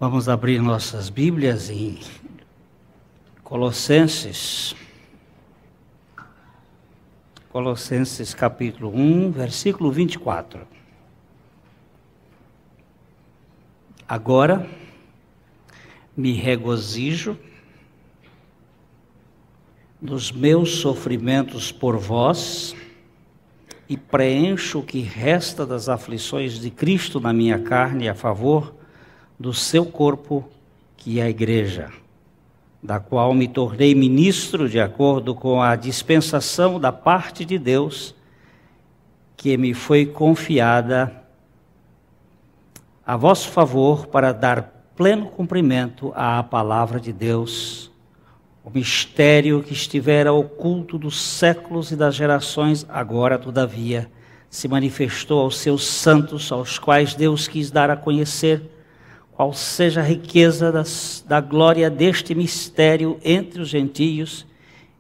Vamos abrir nossas Bíblias em Colossenses. Colossenses capítulo 1, versículo 24. Agora me regozijo nos meus sofrimentos por vós e preencho o que resta das aflições de Cristo na minha carne a favor do seu corpo, que é a igreja, da qual me tornei ministro de acordo com a dispensação da parte de Deus, que me foi confiada a vosso favor para dar pleno cumprimento à palavra de Deus, o mistério que estivera oculto dos séculos e das gerações, agora, todavia, se manifestou aos seus santos, aos quais Deus quis dar a conhecer qual seja a riqueza da glória deste mistério entre os gentios,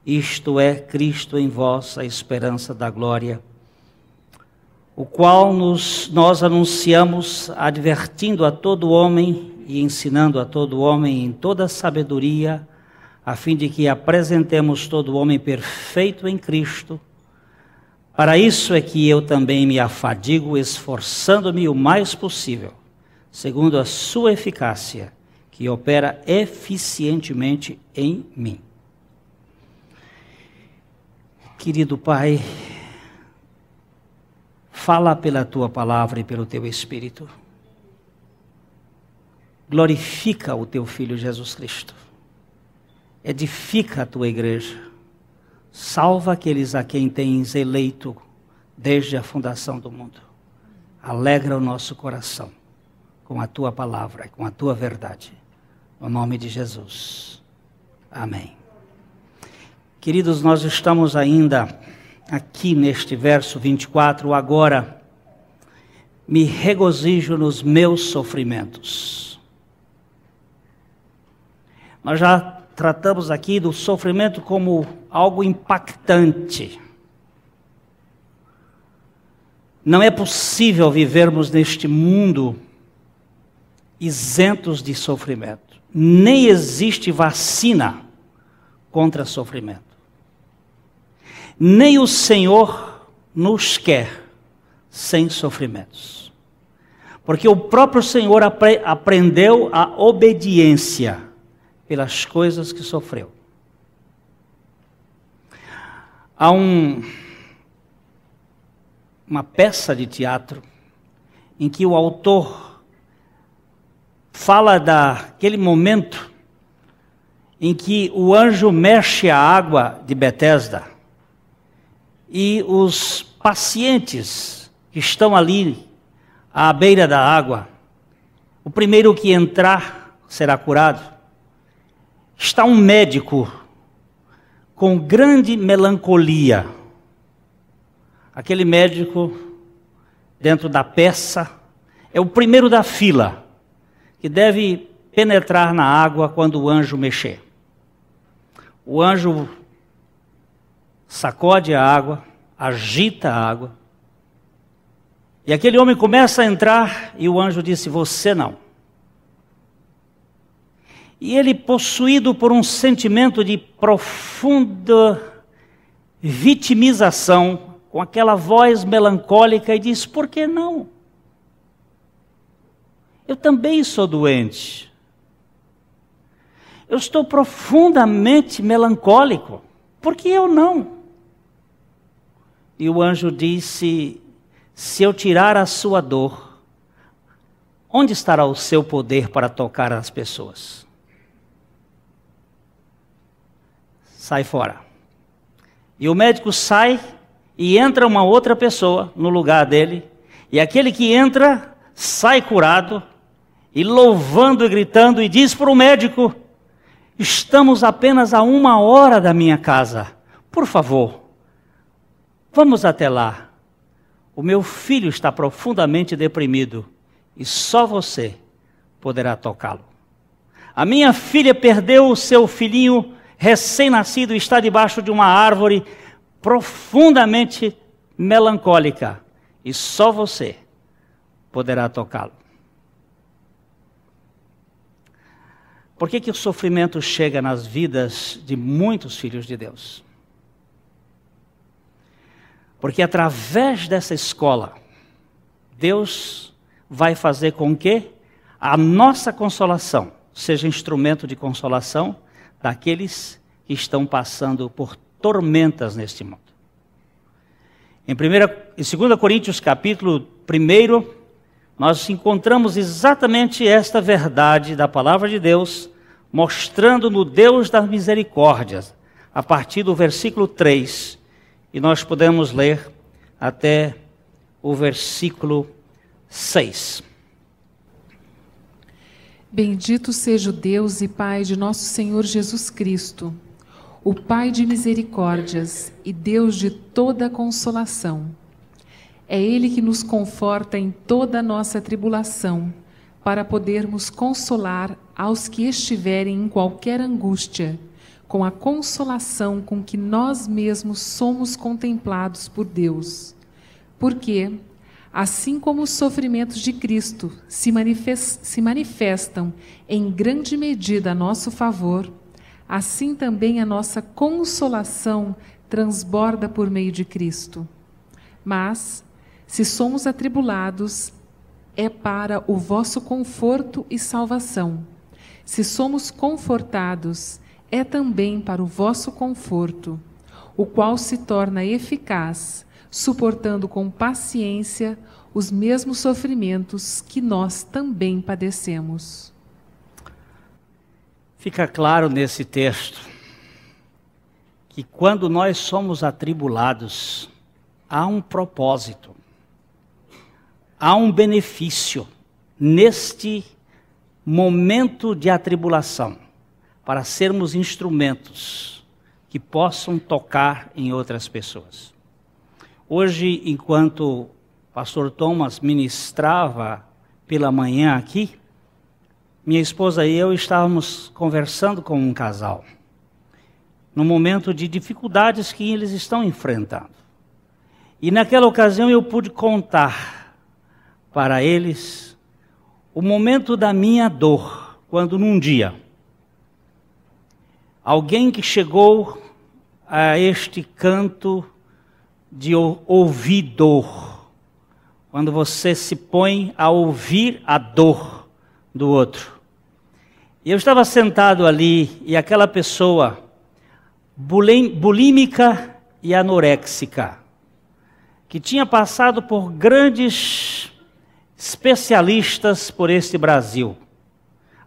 isto é, Cristo em vós, a esperança da glória, o qual nós anunciamos, advertindo a todo homem e ensinando a todo homem em toda sabedoria, a fim de que apresentemos todo homem perfeito em Cristo. Para isso é que eu também me afadigo, esforçando-me o mais possível, segundo a sua eficácia, que opera eficientemente em mim. Querido Pai, fala pela Tua palavra e pelo Teu Espírito. Glorifica o Teu Filho Jesus Cristo. Edifica a Tua igreja. Salva aqueles a quem tens eleito desde a fundação do mundo. Alegra o nosso coração com a Tua palavra, com a Tua verdade. No nome de Jesus. Amém. Queridos, nós estamos ainda aqui neste verso 24, agora me regozijo nos meus sofrimentos. Nós já tratamos aqui do sofrimento como algo impactante. Não é possível vivermos neste mundo isentos de sofrimento. Nem existe vacina contra sofrimento. Nem o Senhor nos quer sem sofrimentos. Porque o próprio Senhor aprendeu a obediência pelas coisas que sofreu. Há uma peça de teatro em que o autor fala daquele momento em que o anjo mexe a água de Betesda e os pacientes que estão ali à beira da água, o primeiro que entrar será curado. Está um médico com grande melancolia. Aquele médico, dentro da peça, é o primeiro da fila, que deve penetrar na água quando o anjo mexer. O anjo sacode a água, agita a água, e aquele homem começa a entrar, e o anjo disse: você não. E ele, possuído por um sentimento de profunda vitimização, com aquela voz melancólica, e diz: por que não? Eu também sou doente. Eu estou profundamente melancólico. Por que eu não? E o anjo disse: se eu tirar a sua dor, onde estará o seu poder para tocar as pessoas? Sai fora. E o médico sai e entra uma outra pessoa no lugar dele. E aquele que entra sai curado e louvando e gritando, e diz para o médico: estamos apenas a 1 hora da minha casa. Por favor, vamos até lá. O meu filho está profundamente deprimido e só você poderá tocá-lo. A minha filha perdeu o seu filhinho recém-nascido e está debaixo de uma árvore profundamente melancólica e só você poderá tocá-lo. Por que o sofrimento chega nas vidas de muitos filhos de Deus? Porque através dessa escola, Deus vai fazer com que a nossa consolação seja instrumento de consolação daqueles que estão passando por tormentas neste mundo. Em 2 Coríntios capítulo 1, nós encontramos exatamente esta verdade da palavra de Deus, mostrando no Deus das misericórdias, a partir do versículo 3, e nós podemos ler até o versículo 6. Bendito seja o Deus e Pai de nosso Senhor Jesus Cristo, o Pai de misericórdias e Deus de toda consolação. É Ele que nos conforta em toda a nossa tribulação, para podermos consolar aos que estiverem em qualquer angústia, com a consolação com que nós mesmos somos contemplados por Deus. Porque, assim como os sofrimentos de Cristo se manifestam em grande medida a nosso favor, assim também a nossa consolação transborda por meio de Cristo. Mas, se somos atribulados, é para o vosso conforto e salvação. Se somos confortados, é também para o vosso conforto, o qual se torna eficaz, suportando com paciência os mesmos sofrimentos que nós também padecemos. Fica claro nesse texto que quando nós somos atribulados, há um propósito, há um benefício neste momento de atribulação, para sermos instrumentos que possam tocar em outras pessoas. Hoje, enquanto o pastor Thomas ministrava pela manhã aqui, minha esposa e eu estávamos conversando com um casal, no momento de dificuldades que eles estão enfrentando. E naquela ocasião eu pude contar para eles o momento da minha dor, quando num dia, alguém que chegou a este canto de ouvir dor, quando você se põe a ouvir a dor do outro. E eu estava sentado ali e aquela pessoa bulímica e anoréxica, que tinha passado por grandes especialistas por este Brasil,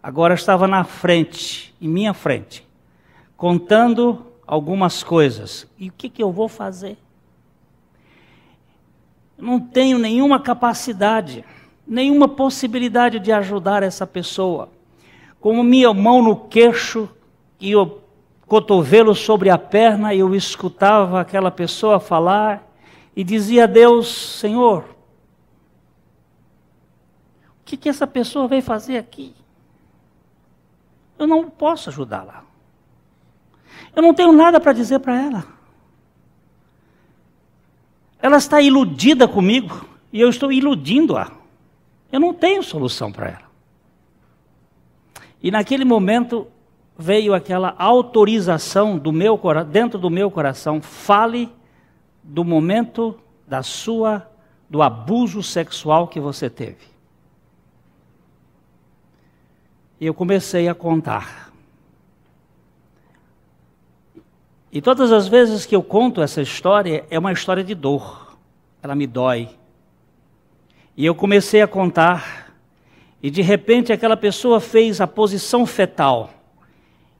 agora estava na frente, em minha frente, contando algumas coisas. E o que eu vou fazer? Eu não tenho nenhuma capacidade, nenhuma possibilidade de ajudar essa pessoa. Com minha mão no queixo e o cotovelo sobre a perna, eu escutava aquela pessoa falar e dizia a Deus: Senhor, o que essa pessoa veio fazer aqui? Eu não posso ajudá-la. Eu não tenho nada para dizer para ela. Ela está iludida comigo e eu estou iludindo-a. Eu não tenho solução para ela. E naquele momento veio aquela autorização dentro do meu coração: fale do momento do abuso sexual que você teve. E eu comecei a contar. E todas as vezes que eu conto essa história, é uma história de dor. Ela me dói. E eu comecei a contar, e de repente aquela pessoa fez a posição fetal,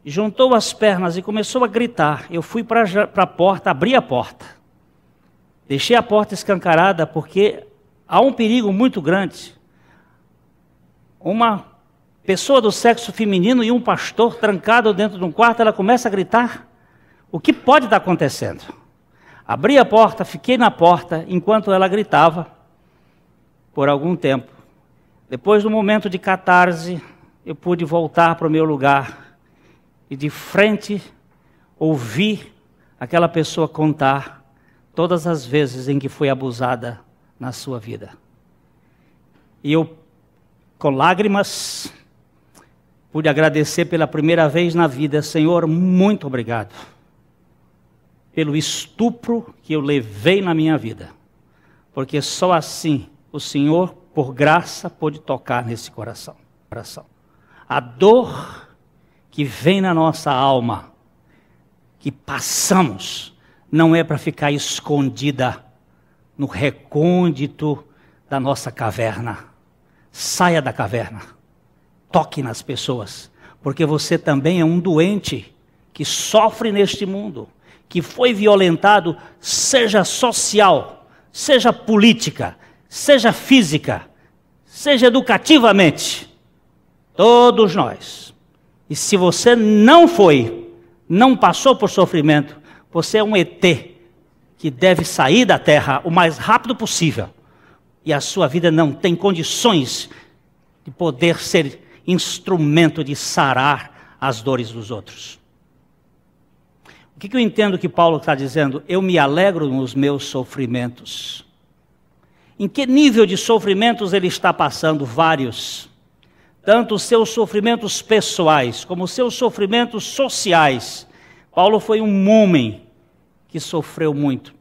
juntou as pernas e começou a gritar. Eu fui para a porta, abri a porta. Deixei a porta escancarada porque há um perigo muito grande. Uma pessoa do sexo feminino e um pastor trancado dentro de um quarto, ela começa a gritar. O que pode estar acontecendo? Abri a porta, fiquei na porta enquanto ela gritava por algum tempo. Depois do momento de catarse, eu pude voltar para o meu lugar e de frente ouvir aquela pessoa contar todas as vezes em que foi abusada na sua vida. E eu, com lágrimas, pude agradecer pela primeira vez na vida, Senhor, muito obrigado pelo estupro que eu levei na minha vida, porque só assim o Senhor, por graça, pôde tocar nesse coração. A dor que vem na nossa alma, que passamos, não é para ficar escondida no recôndito da nossa caverna. Saia da caverna, toque nas pessoas, porque você também é um doente que sofre neste mundo, que foi violentado, seja social, seja política, seja física, seja educativamente. Todos nós. E se você não foi, não passou por sofrimento, você é um ET que deve sair da terra o mais rápido possível. E a sua vida não tem condições de poder ser instrumento de sarar as dores dos outros. O que eu entendo que Paulo está dizendo? Eu me alegro nos meus sofrimentos. Em que nível de sofrimentos ele está passando? Vários. Tanto os seus sofrimentos pessoais, como os seus sofrimentos sociais. Paulo foi um homem que sofreu muito.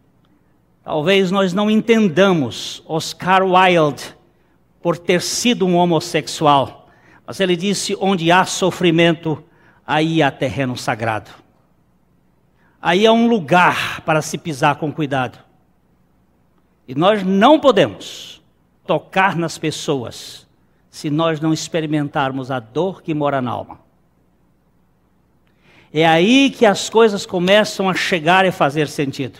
Talvez nós não entendamos Oscar Wilde por ter sido um homossexual. Mas ele disse, onde há sofrimento, aí há terreno sagrado. Aí é um lugar para se pisar com cuidado. E nós não podemos tocar nas pessoas se nós não experimentarmos a dor que mora na alma. É aí que as coisas começam a chegar e fazer sentido.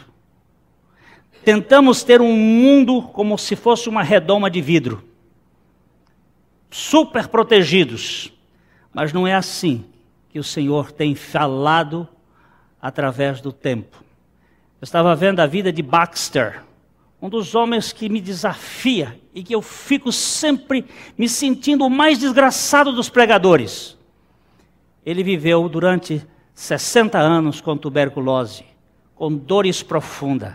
Tentamos ter um mundo como se fosse uma redoma de vidro, super protegidos, mas não é assim que o Senhor tem falado através do tempo. Eu estava vendo a vida de Baxter, um dos homens que me desafia e que eu fico sempre me sentindo o mais desgraçado dos pregadores. Ele viveu durante 60 anos com tuberculose, com dores profundas,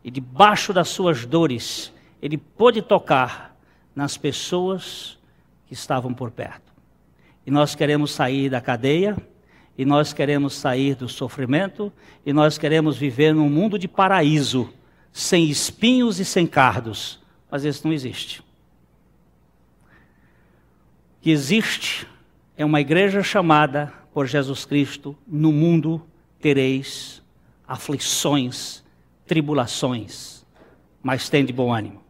e debaixo das suas dores, ele pôde tocar nas pessoas que estavam por perto. E nós queremos sair da cadeia, e nós queremos sair do sofrimento, e nós queremos viver num mundo de paraíso, sem espinhos e sem cardos. Mas isso não existe. O que existe é uma igreja chamada por Jesus Cristo: no mundo tereis aflições, tribulações, mas tende bom ânimo.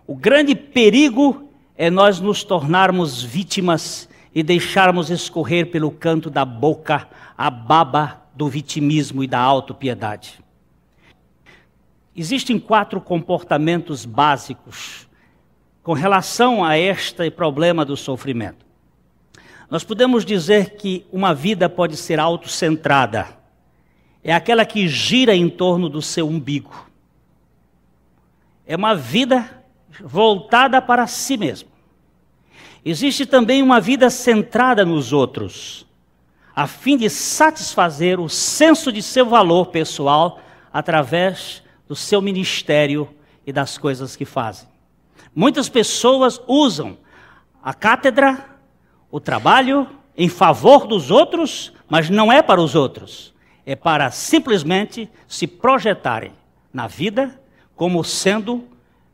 O grande perigo é nós nos tornarmos vítimas e deixarmos escorrer pelo canto da boca a baba do vitimismo e da autopiedade. Existem 4 comportamentos básicos com relação a este problema do sofrimento. Nós podemos dizer que uma vida pode ser autocentrada. É aquela que gira em torno do seu umbigo. É uma vida voltada para si mesmo. Existe também uma vida centrada nos outros, a fim de satisfazer o senso de seu valor pessoal através do seu ministério e das coisas que fazem. Muitas pessoas usam a cátedra, o trabalho, em favor dos outros, mas não é para os outros. É para simplesmente se projetarem na vida como sendo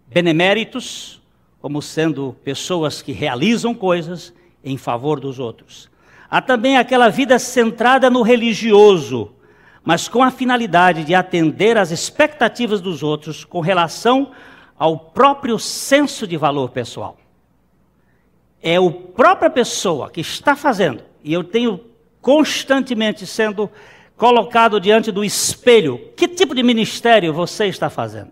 beneméritos, como sendo pessoas que realizam coisas em favor dos outros. Há também aquela vida centrada no religioso, mas com a finalidade de atender às expectativas dos outros com relação ao próprio senso de valor pessoal. É a própria pessoa que está fazendo, e eu tenho constantemente sendo colocado diante do espelho, que tipo de ministério você está fazendo?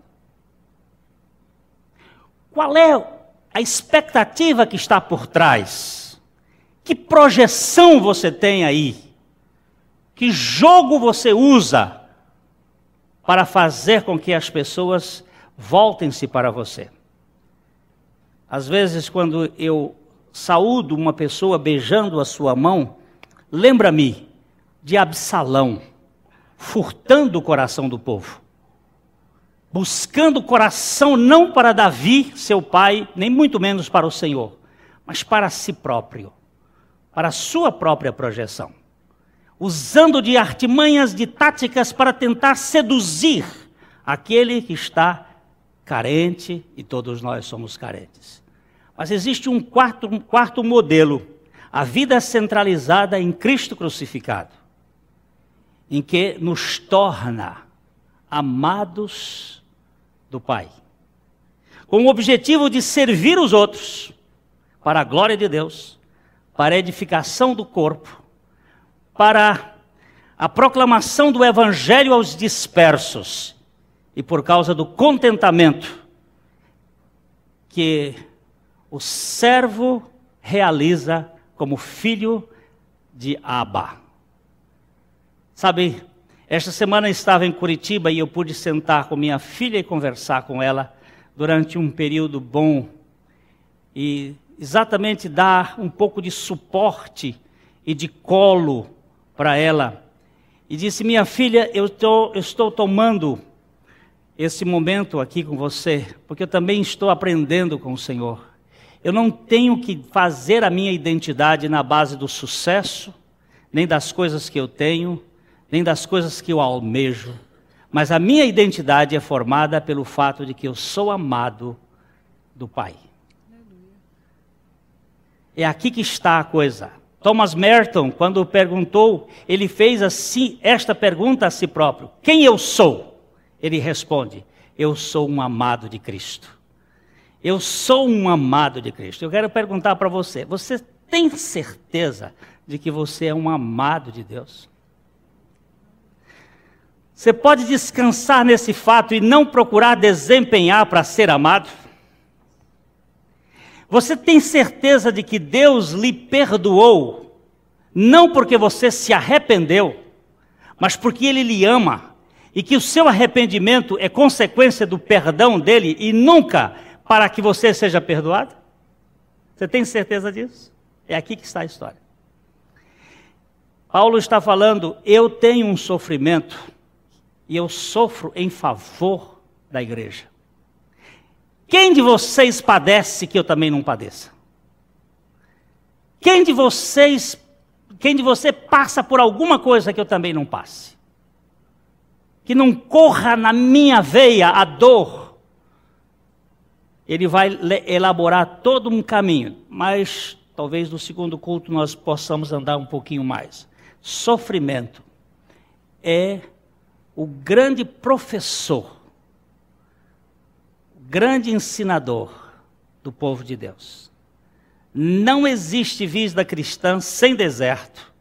Qual é a expectativa que está por trás? Que projeção você tem aí? Que jogo você usa para fazer com que as pessoas voltem-se para você? Às vezes, quando eu saúdo uma pessoa beijando a sua mão, lembra-me de Absalão, furtando o coração do povo, buscando o coração não para Davi, seu pai, nem muito menos para o Senhor, mas para si próprio. para a sua própria projeção, usando de artimanhas, de táticas para tentar seduzir aquele que está carente, e todos nós somos carentes. Mas existe um quarto modelo, a vida centralizada em Cristo crucificado, em que nos torna amados do Pai, com o objetivo de servir os outros, para a glória de Deus, para a edificação do corpo, para a proclamação do Evangelho aos dispersos, e por causa do contentamento que o servo realiza como filho de Abba. Sabe, esta semana eu estava em Curitiba e eu pude sentar com minha filha e conversar com ela durante um período bom e exatamente dar um pouco de suporte e de colo para ela. E disse: minha filha, eu estou tomando esse momento aqui com você, porque eu também estou aprendendo com o Senhor. Eu não tenho que fazer a minha identidade na base do sucesso, nem das coisas que eu tenho, nem das coisas que eu almejo, mas a minha identidade é formada pelo fato de que eu sou amado do Pai. É aqui que está a coisa. Thomas Merton, quando perguntou, ele fez assim, esta pergunta a si próprio: quem eu sou? Ele responde: eu sou um amado de Cristo. Eu sou um amado de Cristo. Eu quero perguntar para você: você tem certeza de que você é um amado de Deus? Você pode descansar nesse fato e não procurar desempenhar para ser amado? Você tem certeza de que Deus lhe perdoou, não porque você se arrependeu, mas porque Ele lhe ama, e que o seu arrependimento é consequência do perdão dele e nunca para que você seja perdoado? Você tem certeza disso? É aqui que está a história. Paulo está falando: eu tenho um sofrimento e eu sofro em favor da igreja. Quem de vocês padece que eu também não padeça? Quem de você passa por alguma coisa que eu também não passe? Que não corra na minha veia a dor. Ele vai elaborar todo um caminho, mas talvez no segundo culto nós possamos andar um pouquinho mais. Sofrimento é o grande professor, o grande ensinador do povo de Deus. Não existe vida cristã sem deserto,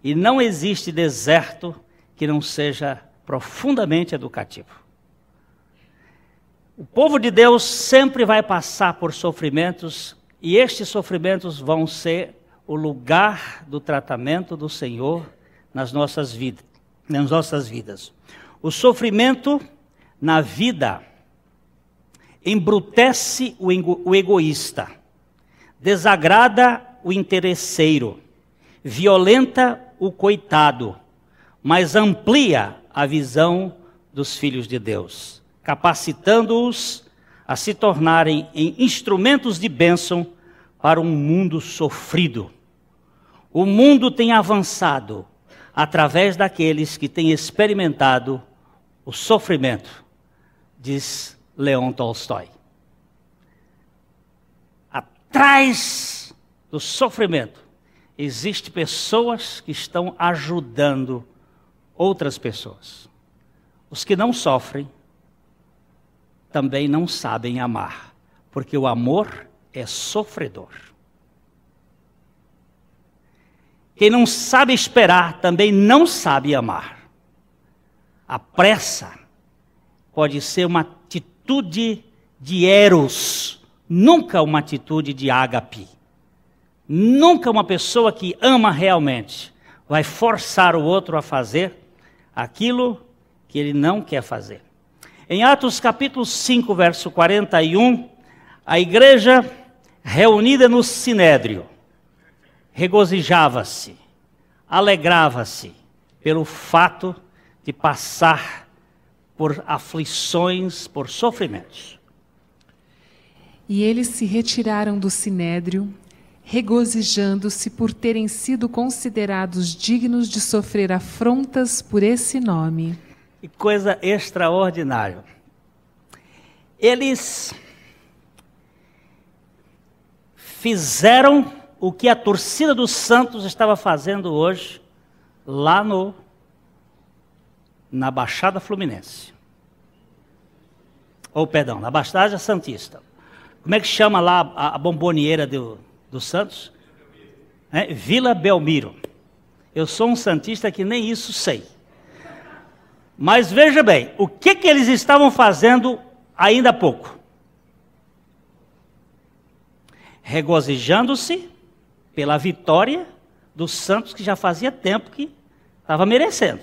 e não existe deserto que não seja profundamente educativo. O povo de Deus sempre vai passar por sofrimentos, e estes sofrimentos vão ser o lugar do tratamento do Senhor nas nossas vidas. O sofrimento na vida embrutece o egoísta, desagrada o interesseiro, violenta o coitado, mas amplia a visão dos filhos de Deus, capacitando-os a se tornarem em instrumentos de bênção para um mundo sofrido. O mundo tem avançado através daqueles que têm experimentado o sofrimento, diz Leon Tolstói. Atrás do sofrimento existem pessoas que estão ajudando outras pessoas. Os que não sofrem também não sabem amar, porque o amor é sofredor. Quem não sabe esperar também não sabe amar. A pressa pode ser uma atitude de eros, nunca uma atitude de ágape. Nunca uma pessoa que ama realmente vai forçar o outro a fazer aquilo que ele não quer fazer. Em Atos capítulo 5, verso 41, a igreja reunida no Sinédrio regozijava-se, alegrava-se pelo fato de passar por aflições, por sofrimentos. E eles se retiraram do Sinédrio, regozijando-se por terem sido considerados dignos de sofrer afrontas por esse nome. Que coisa extraordinária. Eles fizeram o que a torcida dos santos estava fazendo hoje, lá na Baixada Fluminense. Ou, perdão, na Baixada Santista. Como é que chama lá a bombonieira dos Santos? Vila Belmiro. Eu sou um santista que nem isso sei. Mas veja bem, o que eles estavam fazendo ainda há pouco? Regozijando-se pela vitória dos santos que já fazia tempo que estava merecendo.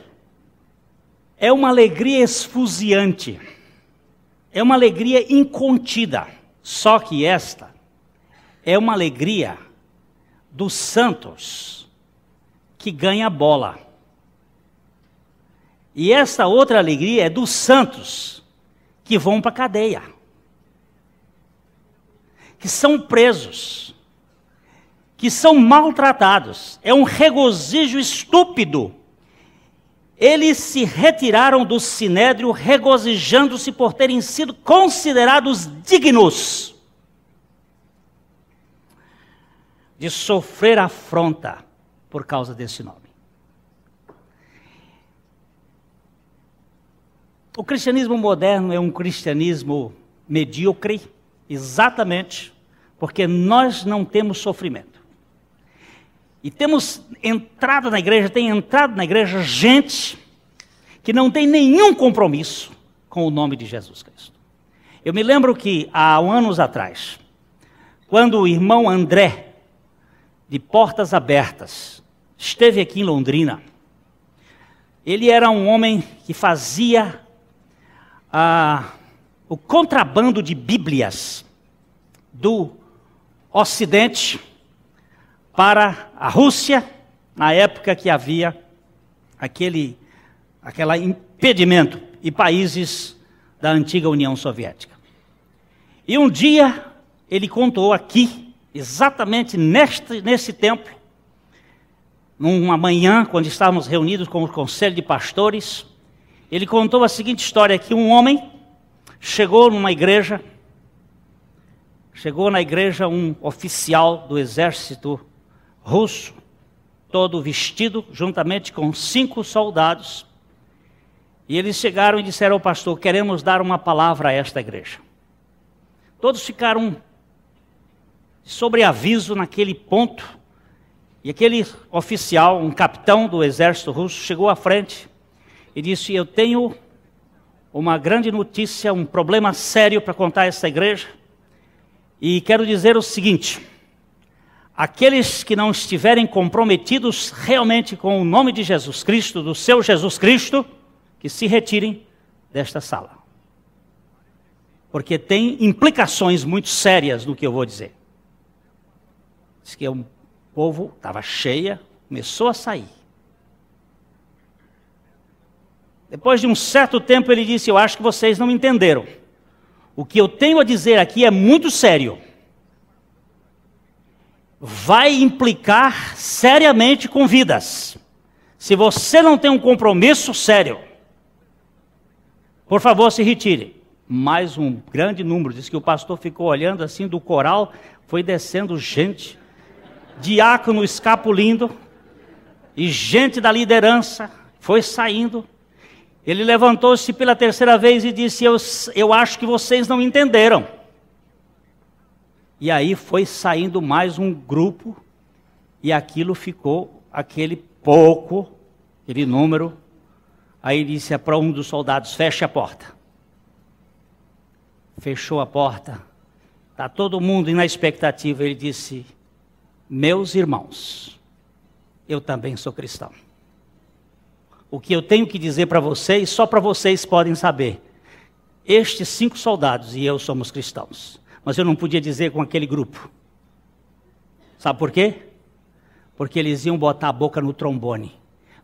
É uma alegria esfuziante, é uma alegria incontida, só que esta é uma alegria dos santos que ganha a bola. E essa outra alegria é dos santos que vão para a cadeia, que são presos, que são maltratados. É um regozijo estúpido. Eles se retiraram do sinédrio regozijando-se por terem sido considerados dignos de sofrer afronta por causa desse nome. O cristianismo moderno é um cristianismo medíocre, exatamente porque nós não temos sofrimento. E temos entrado na igreja, tem entrado na igreja gente que não tem nenhum compromisso com o nome de Jesus Cristo. Eu me lembro que há anos atrás, quando o irmão André, de Portas Abertas, esteve aqui em Londrina, ele era um homem que fazia o contrabando de Bíblias do Ocidente para a Rússia, na época que havia aquele impedimento e países da antiga União Soviética. E um dia ele contou aqui, exatamente nesse templo, numa manhã, quando estávamos reunidos com o conselho de pastores, ele contou a seguinte história, que um homem chegou na igreja um oficial do exército russo, todo vestido, juntamente com 5 soldados, e eles chegaram e disseram ao pastor: queremos dar uma palavra a esta igreja. Todos ficaram sobre aviso naquele ponto, e aquele oficial, um capitão do exército russo, chegou à frente e disse: eu tenho uma grande notícia, um problema sério para contar a esta igreja, e quero dizer o seguinte: aqueles que não estiverem comprometidos realmente com o nome de Jesus Cristo, do seu Jesus Cristo, que se retirem desta sala. Porque tem implicações muito sérias no que eu vou dizer. Diz que o povo estava cheia, começou a sair. Depois de um certo tempo ele disse: eu acho que vocês não entenderam. O que eu tenho a dizer aqui é muito sério. Vai implicar seriamente com vidas. Se você não tem um compromisso sério, por favor, se retire. Mais um grande número, diz que o pastor ficou olhando assim do coral, foi descendo gente, diácono escapulindo, e gente da liderança foi saindo. Ele levantou-se pela terceira vez e disse: eu acho que vocês não entenderam. E aí foi saindo mais um grupo, e aquilo ficou, aquele número. Aí disse para um dos soldados: feche a porta. Fechou a porta, está todo mundo na expectativa. Ele disse: meus irmãos, eu também sou cristão. O que eu tenho que dizer para vocês, só para vocês podem saber. Estes 5 soldados e eu somos cristãos. Mas eu não podia dizer com aquele grupo. Sabe por quê? Porque eles iam botar a boca no trombone.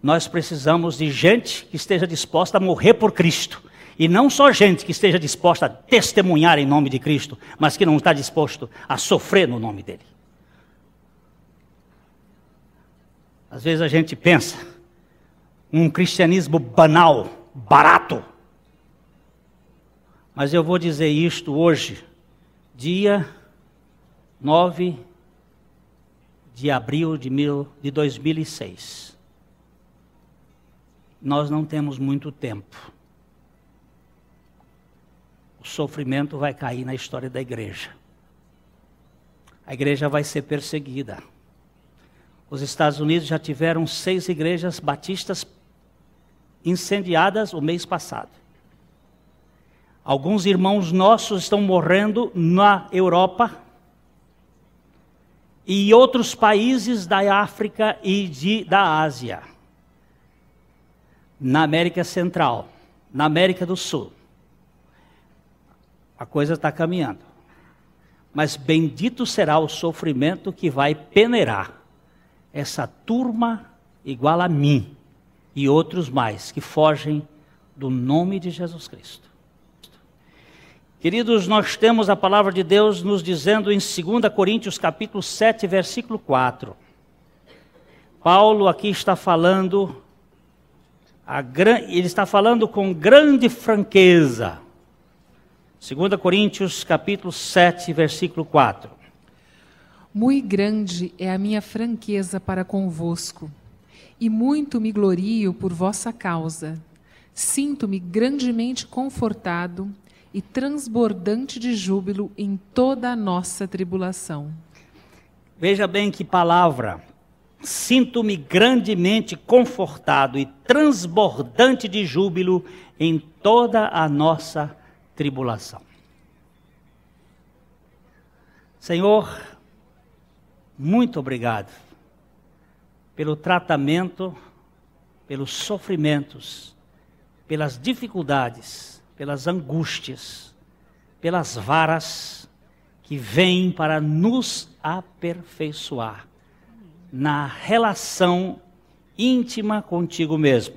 Nós precisamos de gente que esteja disposta a morrer por Cristo. E não só gente que esteja disposta a testemunhar em nome de Cristo, mas que não está disposto a sofrer no nome dele. Às vezes a gente pensa, um cristianismo banal, barato. Mas eu vou dizer isto hoje, dia 9 de abril de 2006. Nós não temos muito tempo. O sofrimento vai cair na história da igreja. A igreja vai ser perseguida. Os Estados Unidos já tiveram 6 igrejas batistas incendiadas o mês passado. Alguns irmãos nossos estão morrendo na Europa e outros países da África e da Ásia. Na América Central, na América do Sul. A coisa está caminhando. Mas bendito será o sofrimento que vai peneirar essa turma igual a mim e outros mais que fogem do nome de Jesus Cristo. Queridos, nós temos a palavra de Deus nos dizendo em 2 Coríntios capítulo 7, versículo 4. Paulo aqui está falando, ele está falando com grande franqueza. 2 Coríntios capítulo 7, versículo 4. Muito grande é a minha franqueza para convosco, e muito me glorio por vossa causa. Sinto-me grandemente confortado e transbordante de júbilo em toda a nossa tribulação. Veja bem que palavra. Sinto-me grandemente confortado e transbordante de júbilo em toda a nossa tribulação. Senhor, muito obrigado pelo tratamento, pelos sofrimentos, pelas dificuldades, pelas angústias, pelas varas que vêm para nos aperfeiçoar na relação íntima contigo mesmo.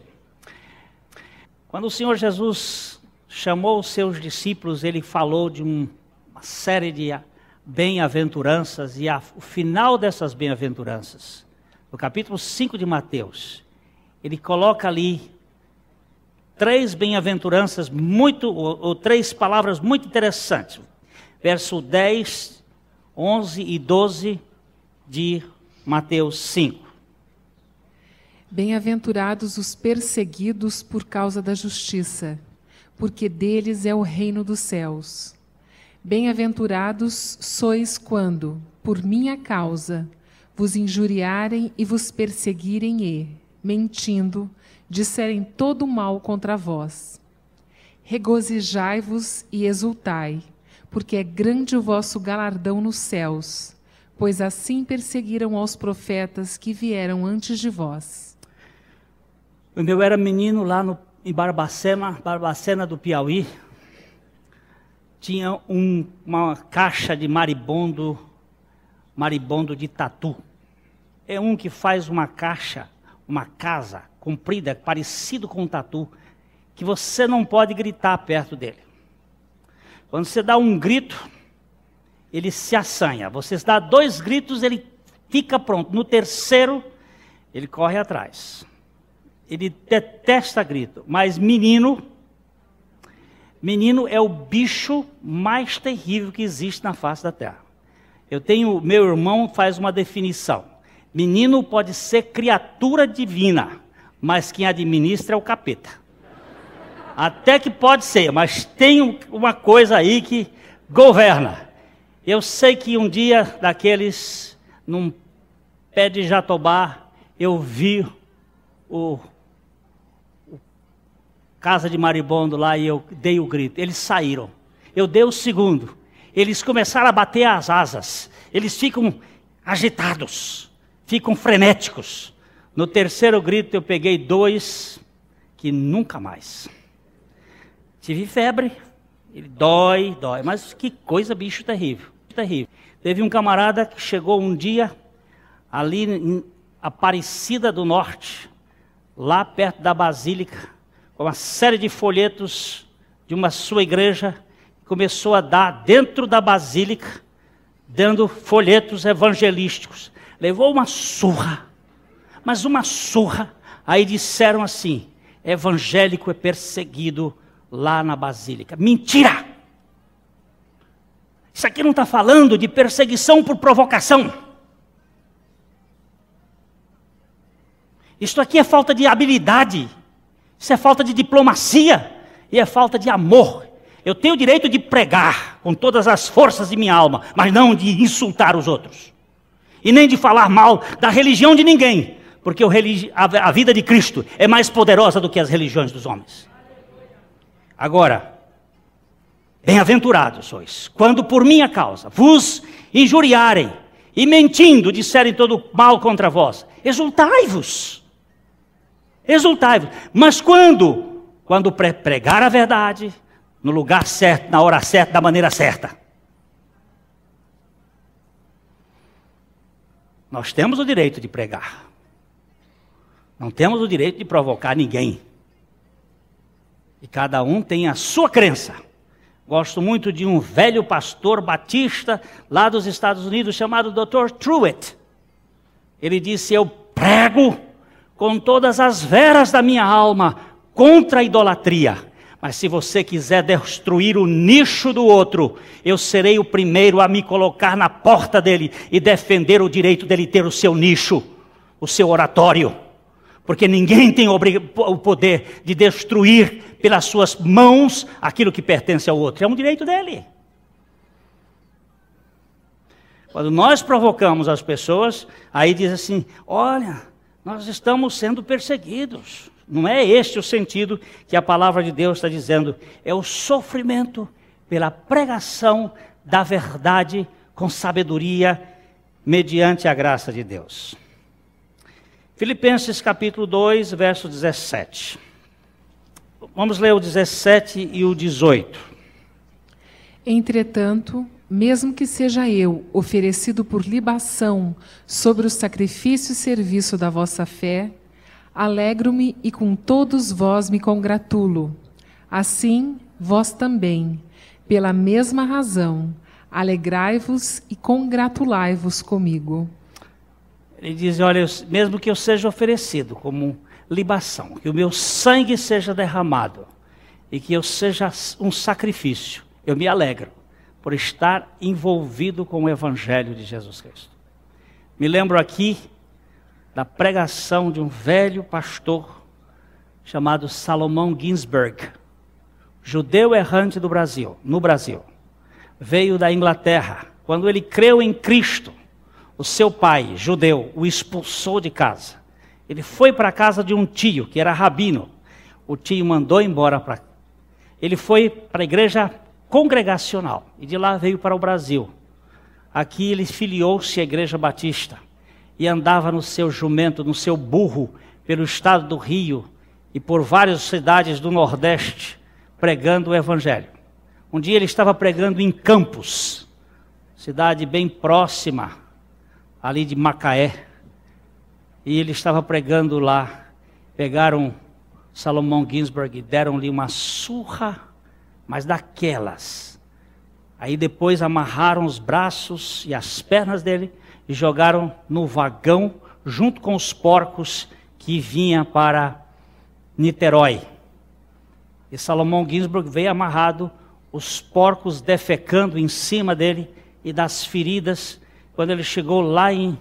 Quando o Senhor Jesus chamou os seus discípulos, ele falou de uma série de bem-aventuranças, e o final dessas bem-aventuranças, no capítulo 5 de Mateus, ele coloca ali 3 bem-aventuranças ou 3 palavras muito interessantes. Verso 10, 11 e 12 de Mateus 5. Bem-aventurados os perseguidos por causa da justiça, porque deles é o reino dos céus. Bem-aventurados sois quando, por minha causa, vos injuriarem e vos perseguirem e, mentindo, disserem todo mal contra vós. Regozijai-vos e exultai, porque é grande o vosso galardão nos céus, pois assim perseguiram aos profetas que vieram antes de vós. Quando eu era menino lá em Barbacena do Piauí, tinha uma caixa de maribondo de tatu. É um que faz uma casa comprida, parecido com um tatu, que você não pode gritar perto dele. Quando você dá um grito, ele se assanha. Você dá 2 gritos, ele fica pronto. No terceiro, ele corre atrás. Ele detesta grito, mas menino é o bicho mais terrível que existe na face da terra. Meu irmão faz uma definição. Menino pode ser criatura divina, mas quem administra é o capeta. Até que pode ser, mas tem uma coisa aí que governa. Eu sei que um dia daqueles, num pé de jatobá, eu vi o casa de maribondo lá e eu dei o grito. Eles saíram. Eu dei o segundo. Eles começaram a bater as asas. Eles ficam agitados, ficam frenéticos. No terceiro grito eu peguei 2 que nunca mais. Tive febre, ele dói, mas que coisa, bicho terrível. Teve um camarada que chegou um dia ali em Aparecida do Norte, lá perto da Basílica, com uma série de folhetos de uma sua igreja, começou a dar dentro da Basílica, dando folhetos evangelísticos. Levou uma surra, mas uma surra. Aí disseram assim: evangélico é perseguido lá na Basílica. Mentira! Isso aqui não está falando de perseguição por provocação. Isso aqui é falta de habilidade. Isso é falta de diplomacia. E é falta de amor. Eu tenho o direito de pregar com todas as forças de minha alma, mas não de insultar os outros. E nem de falar mal da religião de ninguém. Porque a vida de Cristo é mais poderosa do que as religiões dos homens. Agora, bem-aventurados sois, quando por minha causa vos injuriarem e mentindo disserem todo mal contra vós, exultai-vos. Exultai-vos. Mas quando pregar a verdade, no lugar certo, na hora certa, da maneira certa. Nós temos o direito de pregar. Não temos o direito de provocar ninguém. E cada um tem a sua crença. Gosto muito de um velho pastor batista lá dos Estados Unidos chamado Dr. Truett. Ele disse: eu prego com todas as veras da minha alma contra a idolatria. Mas se você quiser destruir o nicho do outro, eu serei o primeiro a me colocar na porta dele e defender o direito dele ter o seu nicho, o seu oratório. Porque ninguém tem o poder de destruir pelas suas mãos aquilo que pertence ao outro. É um direito dele. Quando nós provocamos as pessoas, aí diz assim: olha, nós estamos sendo perseguidos. Não é este o sentido que a palavra de Deus está dizendo. É o sofrimento pela pregação da verdade com sabedoria, mediante a graça de Deus. Filipenses capítulo 2, verso 17. Vamos ler o 17 e o 18. Entretanto, mesmo que seja eu oferecido por libação sobre o sacrifício e serviço da vossa fé, alegro-me e com todos vós me congratulo. Assim, vós também, pela mesma razão, alegrai-vos e congratulai-vos comigo. Ele diz: olha, mesmo que eu seja oferecido como libação, que o meu sangue seja derramado e que eu seja um sacrifício, eu me alegro por estar envolvido com o Evangelho de Jesus Cristo. Me lembro aqui da pregação de um velho pastor chamado Salomão Ginsberg, judeu errante do Brasil, no Brasil. Veio da Inglaterra. Quando ele creu em Cristo, o seu pai, judeu, o expulsou de casa. Ele foi para a casa de um tio, que era rabino. O tio mandou embora para... Ele foi para a igreja congregacional e de lá veio para o Brasil. Aqui ele filiou-se à igreja batista e andava no seu jumento, no seu burro, pelo estado do Rio e por várias cidades do Nordeste, pregando o evangelho. Um dia ele estava pregando em Campos, cidade bem próxima ali de Macaé, e ele estava pregando lá. Pegaram Salomão Ginsberg e deram-lhe uma surra, mas daquelas. Aí depois amarraram os braços e as pernas dele e jogaram no vagão junto com os porcos que vinham para Niterói. E Salomão Ginsberg veio amarrado, os porcos defecando em cima dele e das feridas. Quando ele chegou lá em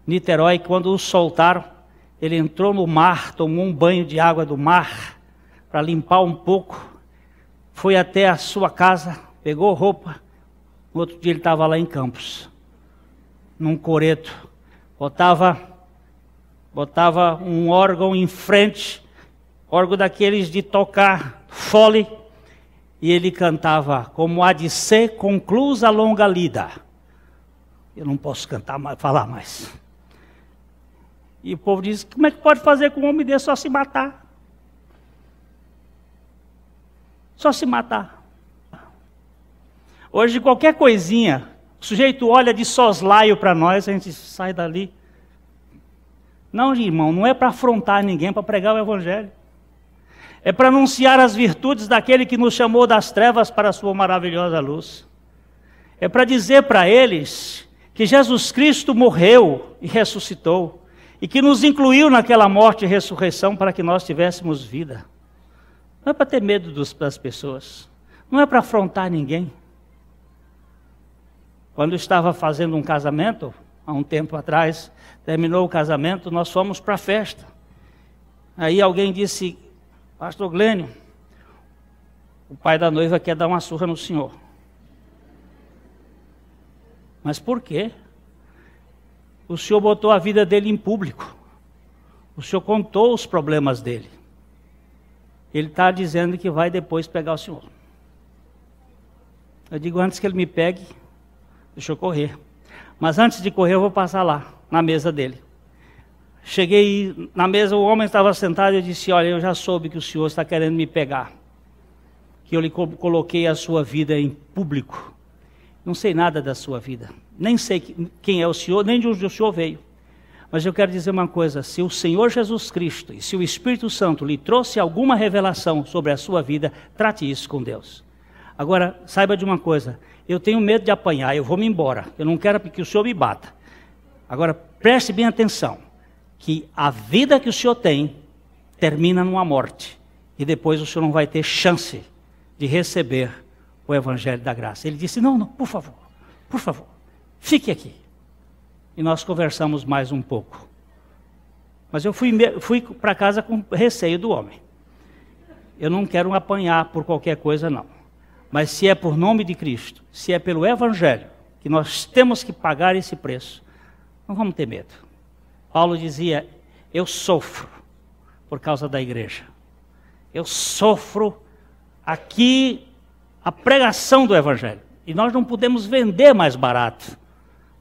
Niterói, quando o soltaram, ele entrou no mar, tomou um banho de água do mar para limpar um pouco, foi até a sua casa, pegou roupa. No outro dia ele estava lá em Campos, num coreto, botava um órgão em frente, órgão daqueles de tocar fole, e ele cantava: como há de ser conclusa a longa lida. Eu não posso cantar mais, falar mais. E o povo diz: como é que pode fazer com um homem desse? Só se matar. Só se matar. Hoje qualquer coisinha, o sujeito olha de soslaio para nós, a gente sai dali. Não, irmão, não é para afrontar ninguém, é para pregar o evangelho. É para anunciar as virtudes daquele que nos chamou das trevas para a sua maravilhosa luz. É para dizer para eles que Jesus Cristo morreu e ressuscitou, e que nos incluiu naquela morte e ressurreição para que nós tivéssemos vida. Não é para ter medo das pessoas, não é para afrontar ninguém. Quando eu estava fazendo um casamento, há um tempo atrás, terminou o casamento, nós fomos para a festa. Aí alguém disse: pastor Glênio, o pai da noiva quer dar uma surra no senhor. Mas por quê? O senhor botou a vida dele em público. O senhor contou os problemas dele. Ele está dizendo que vai depois pegar o senhor. Eu digo: antes que ele me pegue, deixa eu correr. Mas antes de correr eu vou passar lá, na mesa dele. Cheguei na mesa, o homem estava sentado e eu disse: olha, eu já soube que o senhor está querendo me pegar. Que eu lhe coloquei a sua vida em público. Não sei nada da sua vida. Nem sei quem é o senhor, nem de onde o senhor veio. Mas eu quero dizer uma coisa: se o Senhor Jesus Cristo e se o Espírito Santo lhe trouxe alguma revelação sobre a sua vida, trate isso com Deus. Agora, saiba de uma coisa: eu tenho medo de apanhar, eu vou me embora. Eu não quero que o senhor me bata. Agora, preste bem atenção, que a vida que o senhor tem termina numa morte. E depois o senhor não vai ter chance de receber o Evangelho da Graça. Ele disse: não, por favor, fique aqui. E nós conversamos mais um pouco. Mas eu fui para casa com receio do homem. Eu não quero apanhar por qualquer coisa, não. Mas se é por nome de Cristo, se é pelo Evangelho, que nós temos que pagar esse preço, não vamos ter medo. Paulo dizia: eu sofro por causa da igreja. Eu sofro aqui a pregação do Evangelho. E nós não podemos vender mais barato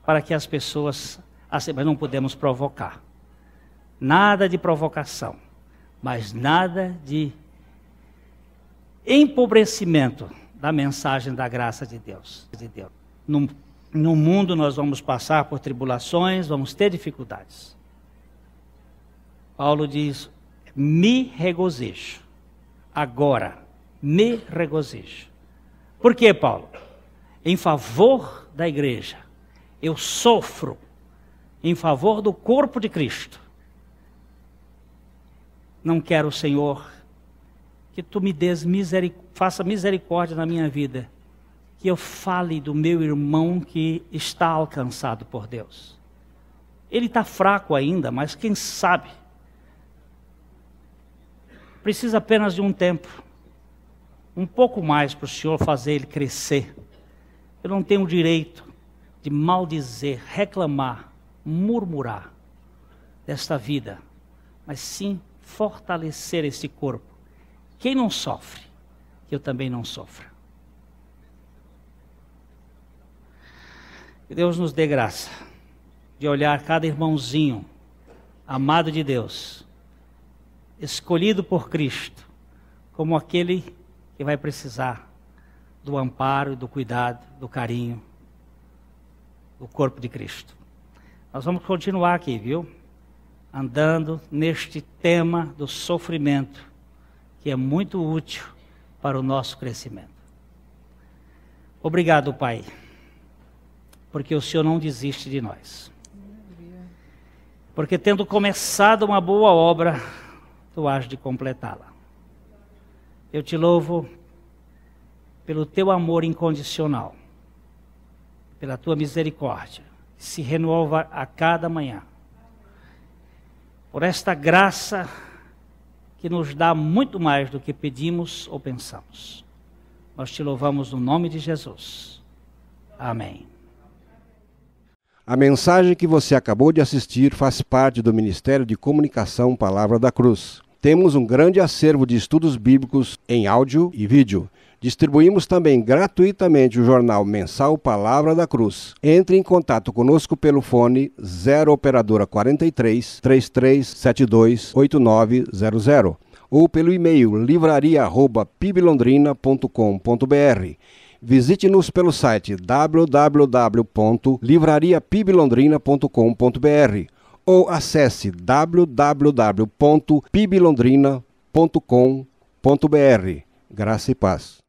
para que as pessoas, mas não podemos provocar. Nada de provocação, mas nada de empobrecimento da mensagem da graça de Deus. No mundo nós vamos passar por tribulações, vamos ter dificuldades. Paulo diz: me regozijo. Agora, me regozijo. Por quê, Paulo? Em favor da igreja. Eu sofro em favor do corpo de Cristo. Não quero, Senhor, que tu me des faça misericórdia na minha vida, que eu fale do meu irmão que está alcançado por Deus. Ele está fraco ainda, mas quem sabe? Precisa apenas de um tempo, um pouco mais para o Senhor fazer ele crescer. Eu não tenho o direito de maldizer, reclamar, murmurar desta vida, mas sim fortalecer esse corpo. Quem não sofre, que eu também não sofra. Que Deus nos dê graça de olhar cada irmãozinho amado de Deus, escolhido por Cristo, como aquele que vai precisar do amparo, do cuidado, do carinho do corpo de Cristo. Nós vamos continuar aqui, viu? Andando neste tema do sofrimento, que é muito útil para o nosso crescimento. Obrigado, Pai, porque o Senhor não desiste de nós. Porque tendo começado uma boa obra, tu has de completá-la. Eu te louvo pelo teu amor incondicional, pela tua misericórdia, que se renova a cada manhã. Por esta graça que nos dá muito mais do que pedimos ou pensamos. Nós te louvamos no nome de Jesus. Amém. A mensagem que você acabou de assistir faz parte do Ministério de Comunicação Palavra da Cruz. Temos um grande acervo de estudos bíblicos em áudio e vídeo. Distribuímos também gratuitamente o jornal mensal Palavra da Cruz. Entre em contato conosco pelo fone 0 operadora 43 3372 8900 ou pelo e-mail livraria@piblondrina.com.br. Visite-nos pelo site www.livrariapiblondrina.com.br ou acesse www.piblondrina.com.br. Graça e paz.